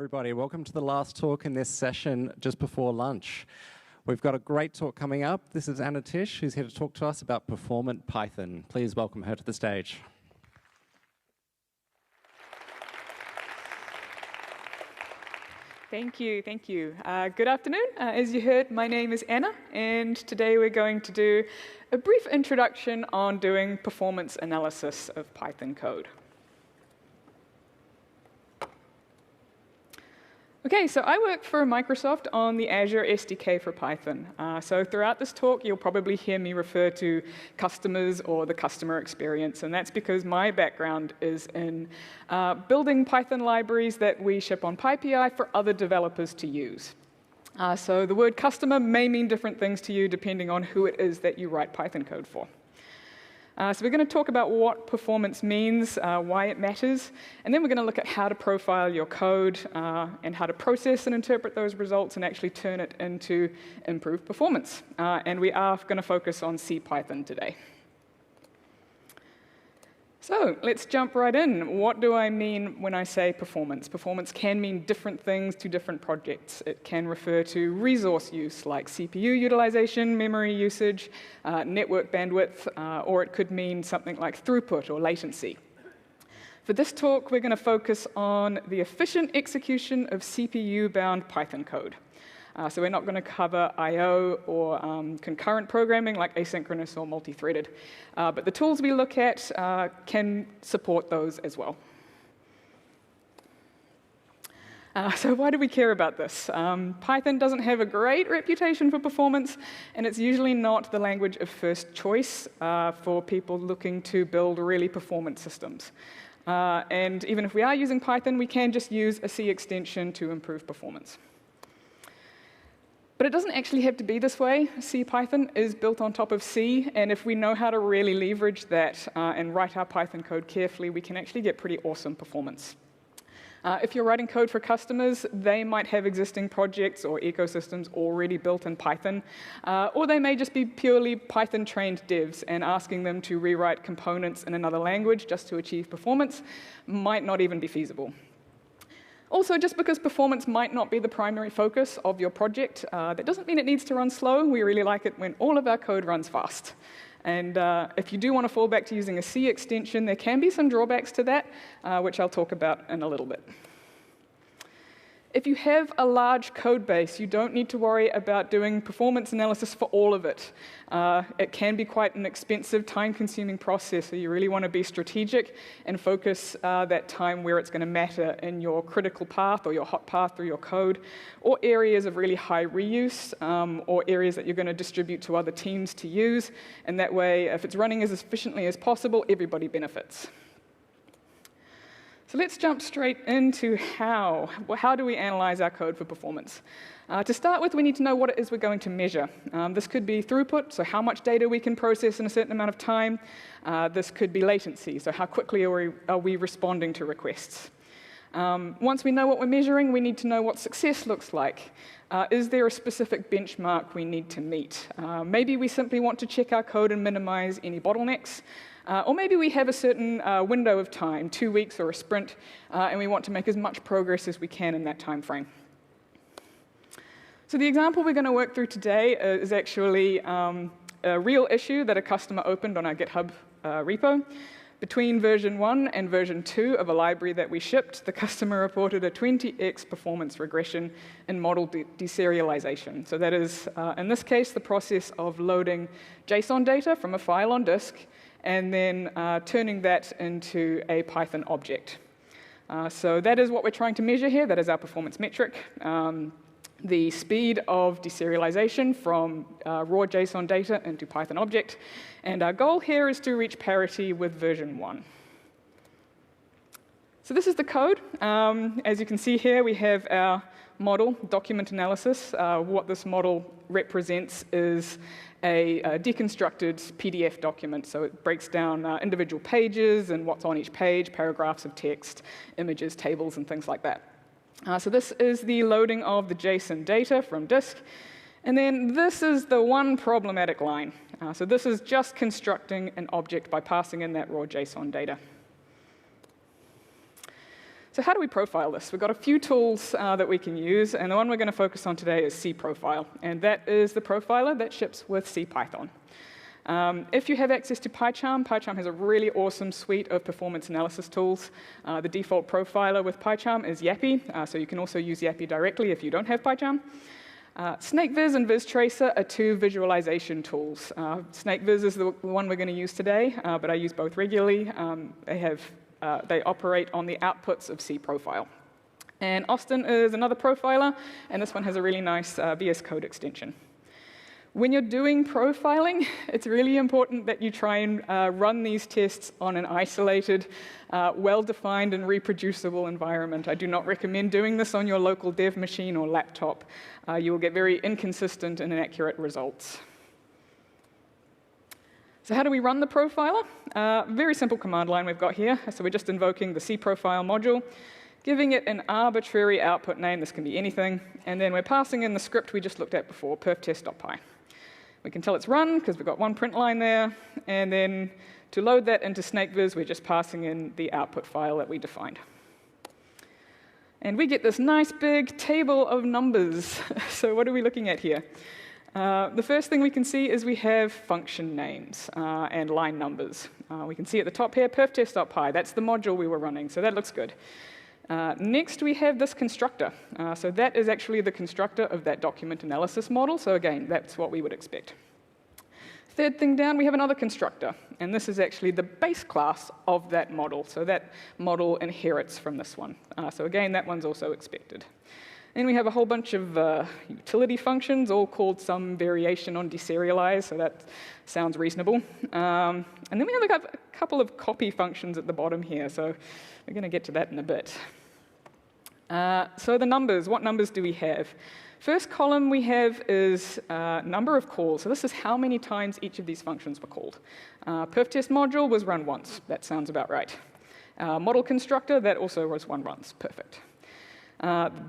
everybody. Welcome to the last talk in this session just before lunch. We've got a great talk coming up. This is Tisch, who's here to talk to us about Performant Python. Please welcome her to the stage. Thank you, thank you. Good afternoon. As you heard, my name is Anna, and today we're going to do a brief introduction on doing performance analysis of Python code. Okay, so I work for Microsoft on the Azure SDK for Python. So throughout this talk, you'll probably hear me refer to customers or the customer experience, and that's because my background is in building Python libraries that we ship on PyPI for other developers to use. So the word customer may mean different things to you depending on who it is that you write Python code for. So we're going to talk about what performance means, why it matters, and then we're going to look at how to profile your code and how to process and interpret those results and actually turn it into improved performance. And we are going to focus on CPython today. So let's jump right in. What do I mean when I say performance? Performance can mean different things to different projects. It can refer to resource use, like CPU utilization, memory usage, network bandwidth, or it could mean something like throughput or latency. For this talk, we're going to focus on the efficient execution of CPU-bound Python code. So we're not going to cover I/O or concurrent programming like asynchronous or multi-threaded. But the tools we look at can support those as well. So why do we care about this? Python doesn't have a great reputation for performance, and it's usually not the language of first choice for people looking to build really performant systems. And even if we are using Python, we can just use a C extension to improve performance. But it doesn't actually have to be this way. CPython is built on top of C, and if we know how to really leverage that and write our Python code carefully, we can actually get pretty awesome performance. If you're writing code for customers, they might have existing projects or ecosystems already built in Python, or they may just be purely Python-trained devs, and asking them to rewrite components in another language just to achieve performance might not even be feasible. Also, just because performance might not be the primary focus of your project, that doesn't mean it needs to run slow. We really like it when all of our code runs fast. And if you do want to fall back to using a C extension, there can be some drawbacks to that, which I'll talk about in a little bit. If you have a large code base, you don't need to worry about doing performance analysis for all of it. It can be quite an expensive, time-consuming process, so you really want to be strategic and focus that time where it's going to matter in your critical path or your hot path through your code, or areas of really high reuse, or areas that you're going to distribute to other teams to use. And that way, if it's running as efficiently as possible, everybody benefits. So let's jump straight into how. Well, how do we analyze our code for performance? To start with, we need to know what it is we're going to measure. This could be throughput, so how much data we can process in a certain amount of time. This could be latency, so how quickly are we responding to requests. Once we know what we're measuring, we need to know what success looks like. Is there a specific benchmark we need to meet? Maybe we simply want to check our code and minimize any bottlenecks. Or maybe we have a certain window of time, 2 weeks or a sprint, and we want to make as much progress as we can in that time frame. So the example we're going to work through today is actually a real issue that a customer opened on our GitHub repo. Between version 1 and version 2 of a library that we shipped, the customer reported a 20x performance regression in model deserialization. So that is, in this case, the process of loading JSON data from a file on disk and then turning that into a Python object. So that is what we're trying to measure here. That is our performance metric. The speed of deserialization from raw JSON data into Python object. And our goal here is to reach parity with version 1. So this is the code. As you can see here, we have our model, document analysis. What this model represents is a deconstructed PDF document. So it breaks down individual pages and what's on each page, paragraphs of text, images, tables, and things like that. So this is the loading of the JSON data from disk. And then this is the one problematic line. So this is just constructing an object by passing in that raw JSON data. So how do we profile this? We've got a few tools that we can use, and the one we're going to focus on today is cProfile, and that is the profiler that ships with CPython. If you have access to PyCharm, PyCharm has a really awesome suite of performance analysis tools. The default profiler with PyCharm is Yappy, so you can also use Yappy directly if you don't have PyCharm. SnakeViz and VizTracer are two visualization tools. SnakeViz is the one we're going to use today, but I use both regularly. They operate on the outputs of cProfile. And Austin is another profiler, and this one has a really nice VS Code extension. When you're doing profiling, it's really important that you try and run these tests on an isolated, well-defined, and reproducible environment. I do not recommend doing this on your local dev machine or laptop. You will get very inconsistent and inaccurate results. So how do we run the profiler? Very simple command line we've got here. So we're just invoking the cProfile module, giving it an arbitrary output name. This can be anything. And then we're passing in the script we just looked at before, perfTest.py. We can tell it's run, because we've got one print line there. And then to load that into SnakeViz, we're just passing in the output file that we defined. And we get this nice big table of numbers. So what are we looking at here? The first thing we can see is we have function names and line numbers. We can see at the top here, perfTest.py. That's the module we were running, so that looks good. Next, we have this constructor. So that is actually the constructor of that document analysis model. So again, that's what we would expect. Third thing down, we have another constructor. And this is actually the base class of that model. So that model inherits from this one. So again, that one's also expected. Then we have a whole bunch of utility functions, all called some variation on deserialize, so that sounds reasonable. And then we have a couple of copy functions at the bottom here, so we're going to get to that in a bit. So the numbers, what numbers do we have? First column we have is number of calls, so this is how many times each of these functions were called. perfTest module was run once, that sounds about right. Model constructor, that also was run once, perfect.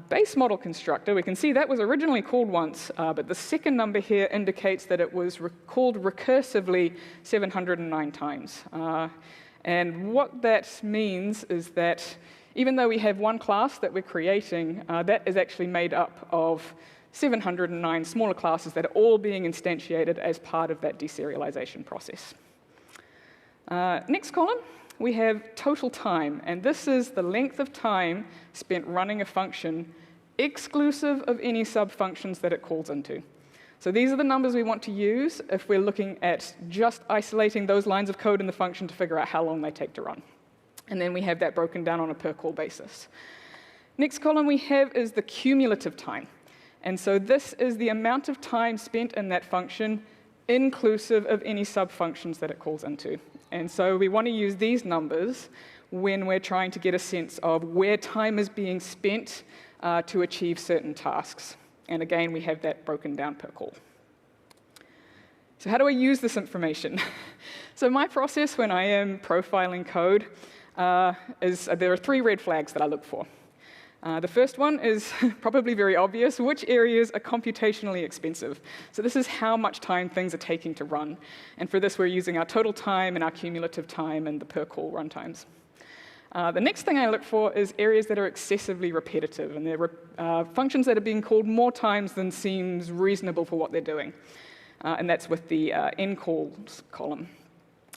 Base model constructor, we can see that was originally called once, but the second number here indicates that it was called recursively 709 times. And what that means is that even though we have one class that we're creating, that is actually made up of 709 smaller classes that are all being instantiated as part of that deserialization process. Next column. We have total time, and this is the length of time spent running a function exclusive of any sub-functions that it calls into. So these are the numbers we want to use if we're looking at just isolating those lines of code in the function to figure out how long they take to run. And then we have that broken down on a per call basis. Next column we have is the cumulative time. And so this is the amount of time spent in that function inclusive of any sub-functions that it calls into. And so we want to use these numbers when we're trying to get a sense of where time is being spent to achieve certain tasks. And again, we have that broken down per call. So how do I use this information? So my process when I am profiling code is there are 3 red flags that I look for. The first one is probably very obvious, which areas are computationally expensive. So this is how much time things are taking to run. And for this, we're using our total time and our cumulative time and the per call runtimes. The next thing I look for is areas that are excessively repetitive, and they're functions that are being called more times than seems reasonable for what they're doing. And that's with the ncalls column.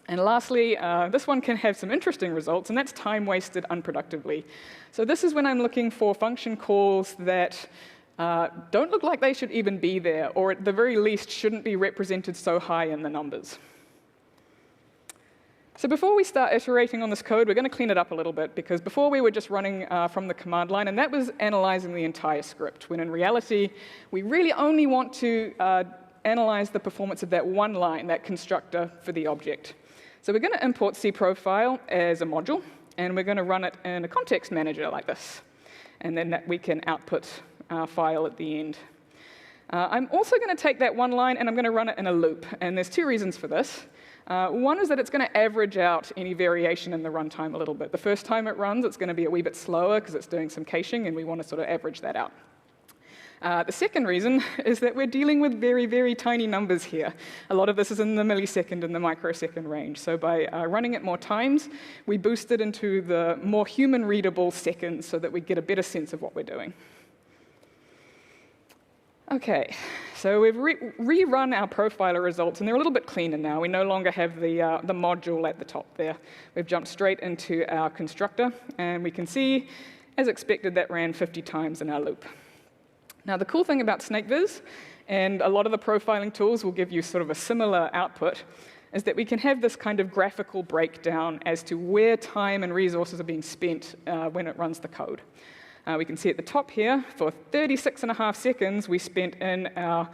And lastly, this one can have some interesting results, and that's time wasted unproductively. So this is when I'm looking for function calls that don't look like they should even be there, or at the very least shouldn't be represented so high in the numbers. So before we start iterating on this code, we're going to clean it up a little bit, because before we were just running from the command line, and that was analyzing the entire script, when in reality, we really only want to analyze the performance of that one line, that constructor for the object. So we're going to import cProfile as a module, and we're going to run it in a context manager like this. And then we can output our file at the end. I'm also going to take that one line, and I'm going to run it in a loop. And there's 2 reasons for this. One is that it's going to average out any variation in the runtime a little bit. The first time it runs, it's going to be a wee bit slower because it's doing some caching, and we want to sort of average that out. The second reason is that we're dealing with very, very tiny numbers here. A lot of this is in the millisecond and the microsecond range. So by running it more times, we boost it into the more human-readable seconds so that we get a better sense of what we're doing. OK, so we've rerun our profiler results, and they're a little bit cleaner now. We no longer have the module at the top there. We've jumped straight into our constructor, and we can see, as expected, that ran 50 times in our loop. Now, the cool thing about SnakeViz, and a lot of the profiling tools will give you sort of a similar output, is that we can have this kind of graphical breakdown as to where time and resources are being spent when it runs the code. We can see at the top here, for 36.5 seconds, we spent in our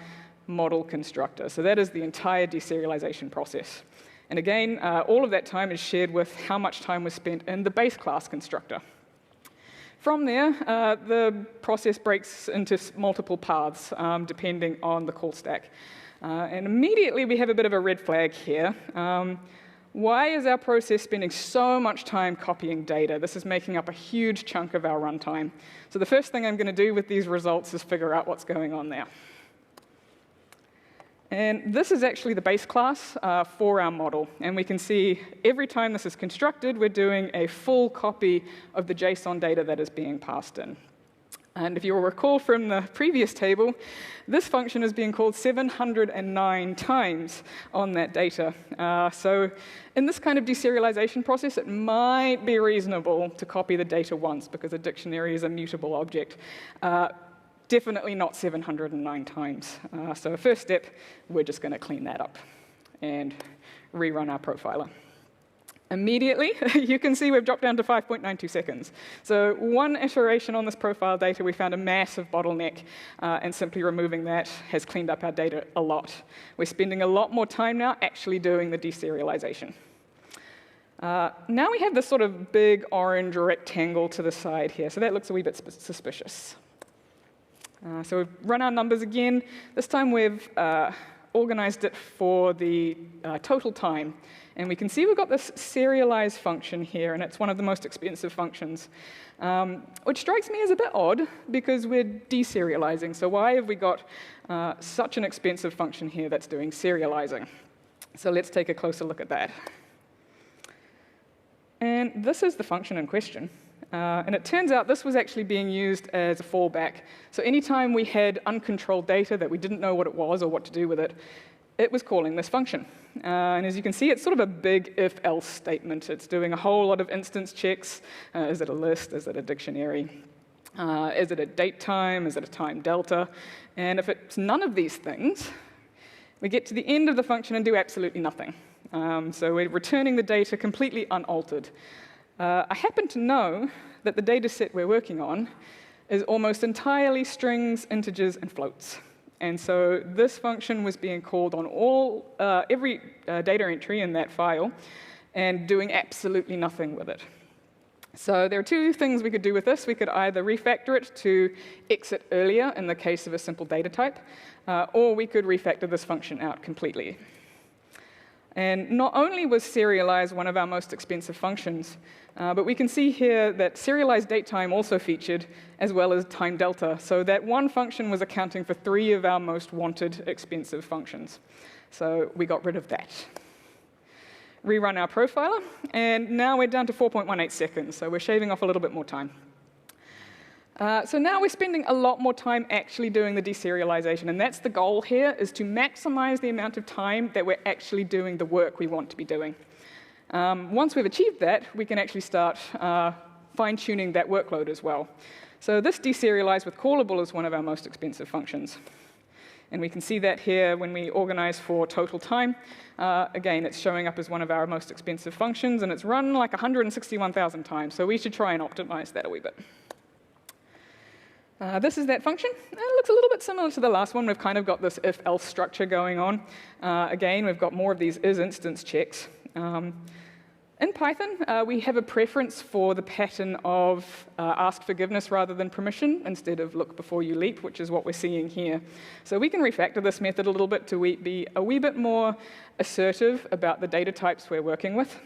model constructor. So that is the entire deserialization process. And again, all of that time is shared with how much time was spent in the base class constructor. From there, the process breaks into multiple paths, depending on the call stack. And immediately, we have a bit of a red flag here. Why is our process spending so much time copying data? This is making up a huge chunk of our runtime. So the first thing I'm going to do with these results is figure out what's going on there. And this is actually the base class for our model. And we can see every time this is constructed, we're doing a full copy of the JSON data that is being passed in. And if you'll recall from the previous table, this function is being called 709 times on that data. So in this kind of deserialization process, it might be reasonable to copy the data once, because a dictionary is a mutable object. Definitely not 709 times. So first step, we're just going to clean that up and rerun our profiler. Immediately, you can see we've dropped down to 5.92 seconds. So one iteration on this profile data, we found a massive bottleneck, and simply removing that has cleaned up our data a lot. We're spending a lot more time now actually doing the deserialization. Now we have this sort of big orange rectangle to the side here, so that looks a wee bit suspicious. So we've run our numbers again. This time we've organized it for the total time. And we can see we've got this serialize function here, and it's one of the most expensive functions, which strikes me as a bit odd, because we're deserializing. So why have we got such an expensive function here that's doing serializing? So let's take a closer look at that. And this is the function in question. And it turns out this was actually being used as a fallback. So anytime we had uncontrolled data that we didn't know what it was or what to do with it, it was calling this function. And as you can see, it's sort of a big if-else statement. It's doing a whole lot of instance checks. Is it a list? Is it a dictionary? Is it a date time? Is it a time delta? And if it's none of these things, we get to the end of the function and do absolutely nothing. So we're returning the data completely unaltered. I happen to know that the data set we're working on is almost entirely strings, integers, and floats. And so this function was being called on every data entry in that file and doing absolutely nothing with it. So there are two things we could do with this. We could either refactor it to exit earlier in the case of a simple data type, or we could refactor this function out completely. And not only was serialize one of our most expensive functions, but we can see here that serialized datetime also featured, as well as time delta. So that one function was accounting for 3 of our most wanted expensive functions. So we got rid of that. Rerun our profiler, and now we're down to 4.18 seconds. So we're shaving off a little bit more time. So now we're spending a lot more time actually doing the deserialization, and that's the goal here, is to maximize the amount of time that we're actually doing the work we want to be doing. Once we've achieved that, we can actually start fine-tuning that workload as well. So this deserialize with callable is one of our most expensive functions. And we can see that here when we organize for total time. Again, it's showing up as one of our most expensive functions, and it's run like 161,000 times. So we should try and optimize that a wee bit. This is that function. It looks a little bit similar to the last one. We've kind of got this if-else structure going on. Again, we've got more of these is-instance checks. In Python, we have a preference for the pattern of ask forgiveness rather than permission, instead of look before you leap, which is what we're seeing here. So we can refactor this method a little bit to be a wee bit more assertive about the data types we're working with.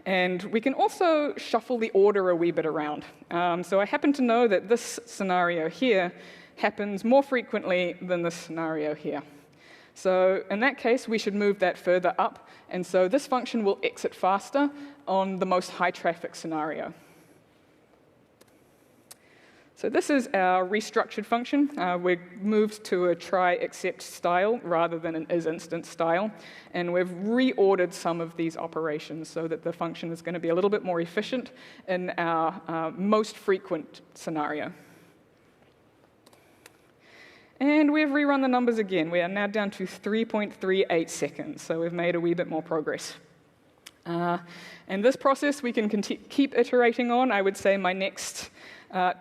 And we can also shuffle the order a wee bit around. So I happen to know that this scenario here happens more frequently than this scenario here. So in that case, we should move that further up. And so this function will exit faster on the most high traffic scenario. So this is our restructured function. We've moved to a try except style rather than an isInstance style. And we've reordered some of these operations so that the function is going to be a little bit more efficient in our most frequent scenario. And we've rerun the numbers again. We are now down to 3.38 seconds, so we've made a wee bit more progress. And this process we can keep iterating on. I would say my next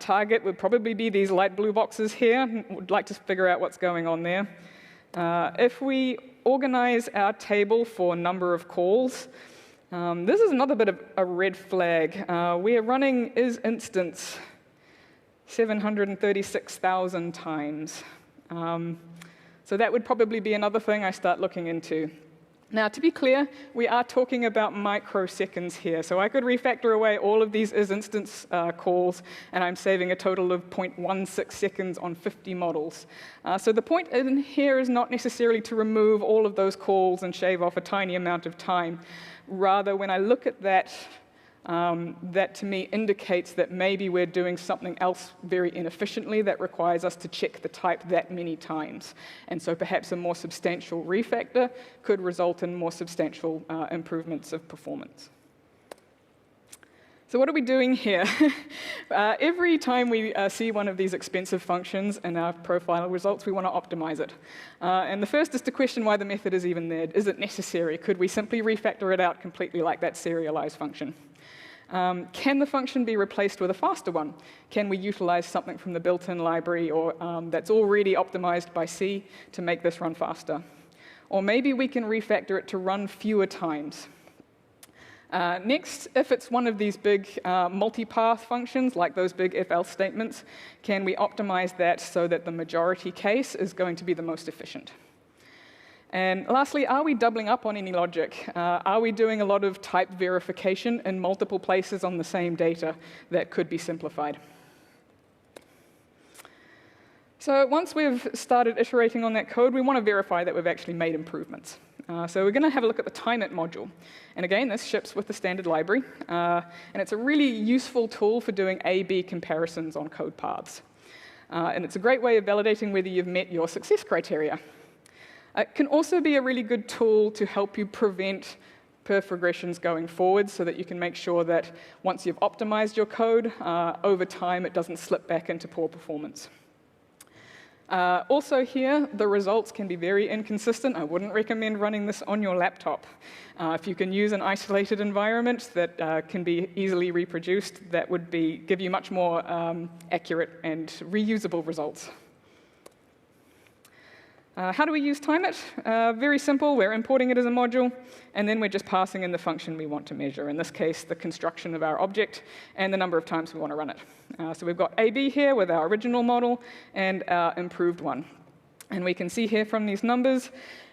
target would probably be these light blue boxes here. Would like to figure out what's going on there. If we organize our table for number of calls, this is another bit of a red flag. We are running isInstance 736,000 times. So that would probably be another thing I start looking into. Now, to be clear, we are talking about microseconds here. So I could refactor away all of these isInstance calls, and I'm saving a total of 0.16 seconds on 50 models. So the point in here is not necessarily to remove all of those calls and shave off a tiny amount of time. Rather, when I look at that, that to me indicates that maybe we're doing something else very inefficiently that requires us to check the type that many times. And so perhaps a more substantial refactor could result in more substantial improvements of performance. So what are we doing here? Every time we see one of these expensive functions in our profile results, we want to optimize it. And the first is to question why the method is even there. Is it necessary? Could we simply refactor it out completely like that serialize function? Can the function be replaced with a faster one? Can we utilize something from the built-in library or that's already optimized by C to make this run faster? Or maybe we can refactor it to run fewer times. Next, if it's one of these big multipath functions, like those big if-else statements, can we optimize that so that the majority case is going to be the most efficient? And lastly, are we doubling up on any logic? Are we doing a lot of type verification in multiple places on the same data that could be simplified? So once we've started iterating on that code, we want to verify that we've actually made improvements. So we're going to have a look at the timeit module. And again, this ships with the standard library. And it's a really useful tool for doing A/B comparisons on code paths. And it's a great way of validating whether you've met your success criteria. It can also be a really good tool to help you prevent perf regressions going forward so that you can make sure that once you've optimized your code, over time it doesn't slip back into poor performance. Also here, the results can be very inconsistent. I wouldn't recommend running this on your laptop. If you can use an isolated environment that can be easily reproduced, that would give you much more accurate and reusable results. How do we use timeit? Very simple. We're importing it as a module, and then we're just passing in the function we want to measure. In this case, the construction of our object and the number of times we want to run it. So we've got AB here with our original model and our improved one. And we can see here from these numbers,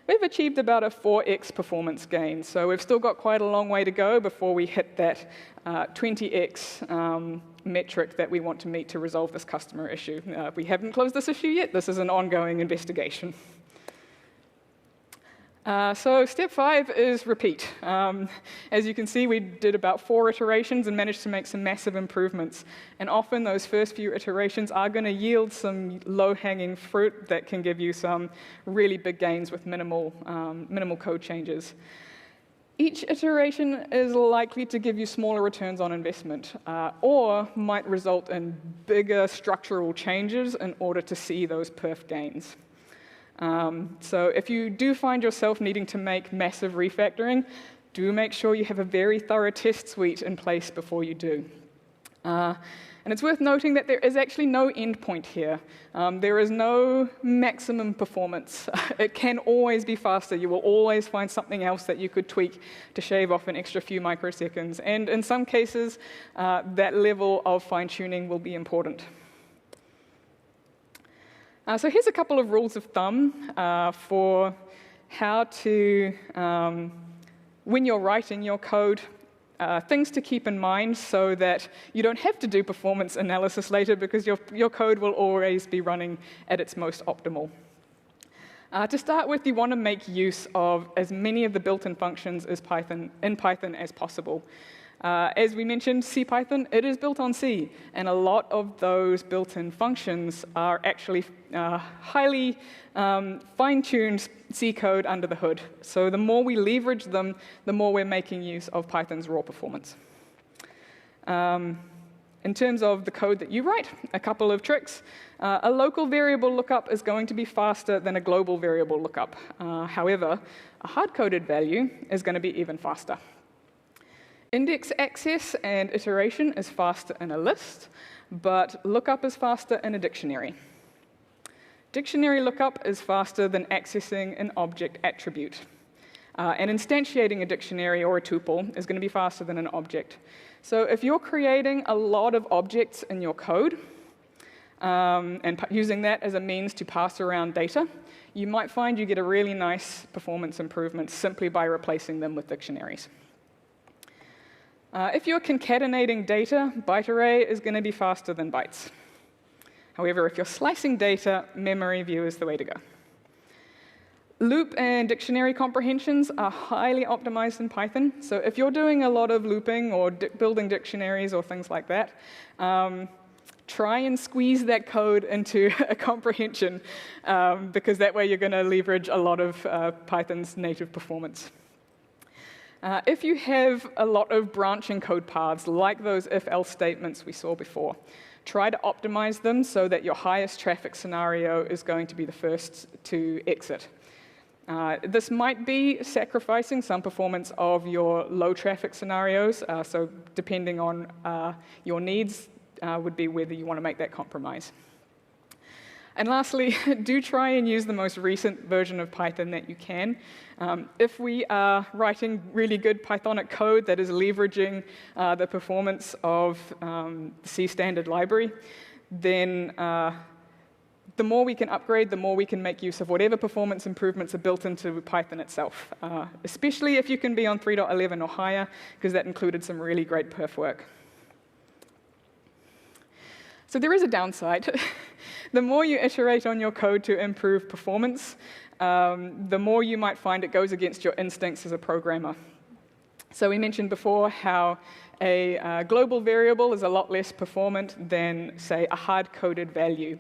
we've achieved about a 4x performance gain. So we've still got quite a long way to go before we hit that 20x metric that we want to meet to resolve this customer issue. We haven't closed this issue yet. This is an ongoing investigation. So step 5 is repeat. As you can see, we did about 4 iterations and managed to make some massive improvements. And often those first few iterations are going to yield some low-hanging fruit that can give you some really big gains with minimal code changes. Each iteration is likely to give you smaller returns on investment, or might result in bigger structural changes in order to see those perf gains. So if you do find yourself needing to make massive refactoring, do make sure you have a very thorough test suite in place before you do. And it's worth noting that there is actually no endpoint here. There is no maximum performance. It can always be faster. You will always find something else that you could tweak to shave off an extra few microseconds. And in some cases, that level of fine-tuning will be important. So here's a couple of rules of thumb for how to, when you're writing your code, things to keep in mind so that you don't have to do performance analysis later because your code will always be running at its most optimal. To start with, you want to make use of as many of the built-in functions in Python as possible. As we mentioned, CPython, it is built on C, and a lot of those built-in functions are actually highly fine-tuned C code under the hood. So the more we leverage them, the more we're making use of Python's raw performance. In terms of the code that you write, a couple of tricks. A local variable lookup is going to be faster than a global variable lookup. However, a hard-coded value is going to be even faster. Index access and iteration is faster in a list, but lookup is faster in a dictionary. Dictionary lookup is faster than accessing an object attribute. And instantiating a dictionary or a tuple is going to be faster than an object. So if you're creating a lot of objects in your code and using that as a means to pass around data, you might find you get a really nice performance improvement simply by replacing them with dictionaries. If you're concatenating data, byte array is going to be faster than bytes. However, if you're slicing data, memory view is the way to go. Loop and dictionary comprehensions are highly optimized in Python. So if you're doing a lot of looping or building dictionaries or things like that, try and squeeze that code into a comprehension, because that way you're going to leverage a lot of Python's native performance. If you have a lot of branching code paths, like those if-else statements we saw before, try to optimize them so that your highest traffic scenario is going to be the first to exit. This might be sacrificing some performance of your low traffic scenarios, so depending on your needs would be whether you want to make that compromise. And lastly, do try and use the most recent version of Python that you can. If we are writing really good Pythonic code that is leveraging the performance of the C standard library, then the more we can upgrade, the more we can make use of whatever performance improvements are built into Python itself, especially if you can be on 3.11 or higher, because that included some really great perf work. So there is a downside. The more you iterate on your code to improve performance, the more you might find it goes against your instincts as a programmer. So we mentioned before how a global variable is a lot less performant than, say, a hard-coded value.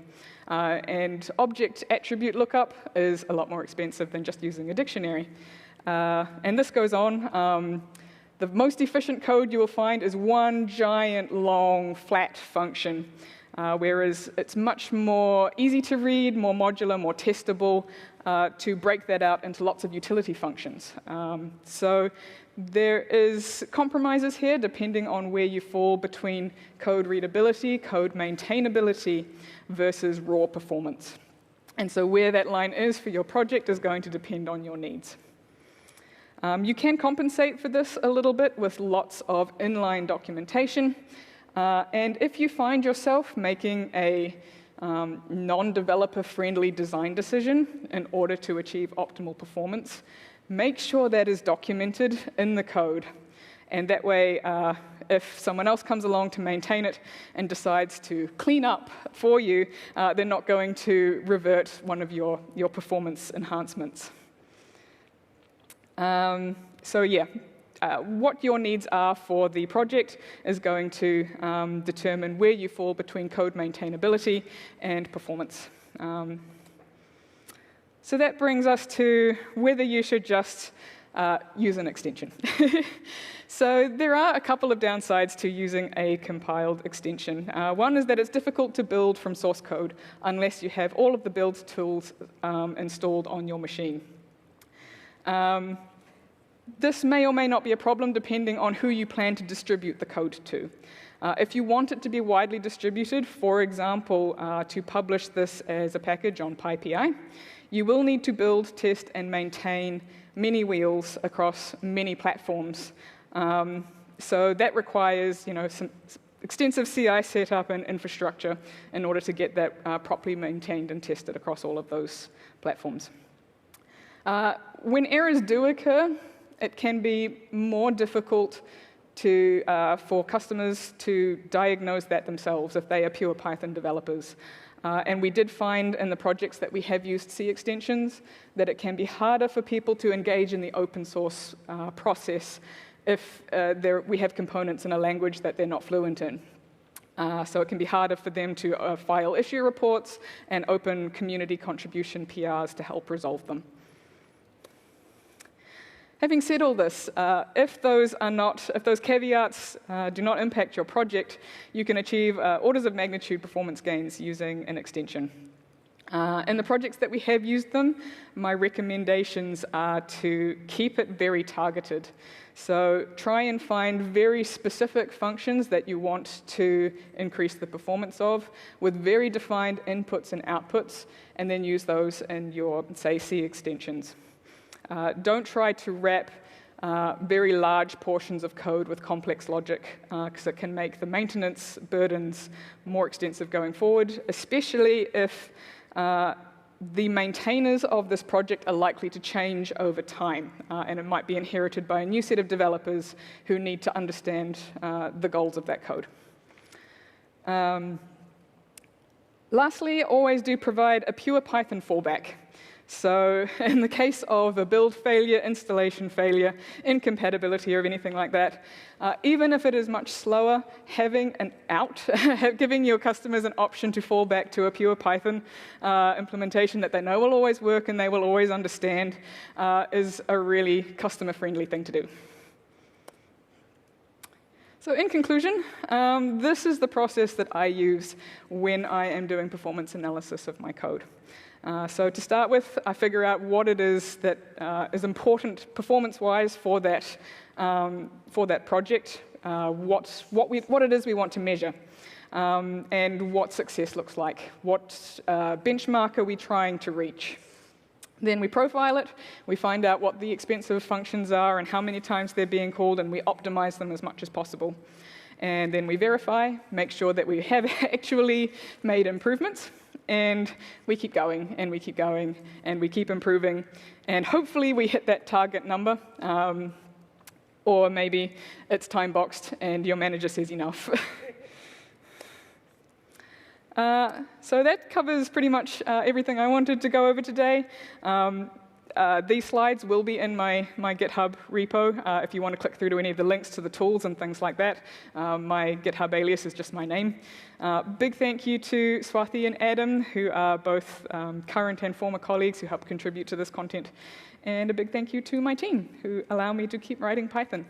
And object attribute lookup is a lot more expensive than just using a dictionary. And this goes on. The most efficient code you will find is one giant, long, flat function, whereas it's much more easy to read, more modular, more testable, to break that out into lots of utility functions. So there is compromises here depending on where you fall between code readability, code maintainability, versus raw performance. And so where that line is for your project is going to depend on your needs. You can compensate for this a little bit with lots of inline documentation. And if you find yourself making a non-developer friendly design decision in order to achieve optimal performance, make sure that is documented in the code. And that way, if someone else comes along to maintain it and decides to clean up for you, they're not going to revert one of your performance enhancements. So yeah, what your needs are for the project is going to determine where you fall between code maintainability and performance. So that brings us to whether you should just use an extension. So there are a couple of downsides to using a compiled extension. One is that it's difficult to build from source code unless you have all of the build tools installed on your machine. This may or may not be a problem depending on who you plan to distribute the code to. If you want it to be widely distributed, for example, to publish this as a package on PyPI, you will need to build, test, and maintain many wheels across many platforms. So that requires, some extensive CI setup and infrastructure in order to get that properly maintained and tested across all of those platforms. When errors do occur, it can be more difficult for customers to diagnose that themselves if they are pure Python developers. And we did find in the projects that we have used C extensions that it can be harder for people to engage in the open source process if we have components in a language that they're not fluent in. So it can be harder for them to file issue reports and open community contribution PRs to help resolve them. Having said all this, if those caveats do not impact your project, you can achieve orders of magnitude performance gains using an extension. In the projects that we have used them, my recommendations are to keep it very targeted. So try and find very specific functions that you want to increase the performance of with very defined inputs and outputs, and then use those in your, say, C extensions. Don't try to wrap very large portions of code with complex logic, because it can make the maintenance burdens more extensive going forward, especially if the maintainers of this project are likely to change over time, and it might be inherited by a new set of developers who need to understand the goals of that code. Lastly, always do provide a pure Python fallback. So in the case of a build failure, installation failure, incompatibility, or anything like that, even if it is much slower, having an out, giving your customers an option to fall back to a pure Python implementation that they know will always work and they will always understand is a really customer-friendly thing to do. So in conclusion, this is the process that I use when I am doing performance analysis of my code. So to start with, I figure out what it is that is important performance-wise for that project, what it is we want to measure, and what success looks like, what benchmark are we trying to reach. Then we profile it, we find out what the expensive functions are and how many times they're being called, and we optimize them as much as possible. And then we verify, make sure that we have actually made improvements, and we keep going, and we keep going, and we keep improving, and hopefully we hit that target number, or maybe it's time-boxed and your manager says enough. So that covers pretty much everything I wanted to go over today. These slides will be in my GitHub repo if you want to click through to any of the links to the tools and things like that. My GitHub alias is just my name. Big thank you to Swathi and Adam, who are both current and former colleagues who help contribute to this content. And a big thank you to my team, who allow me to keep writing Python.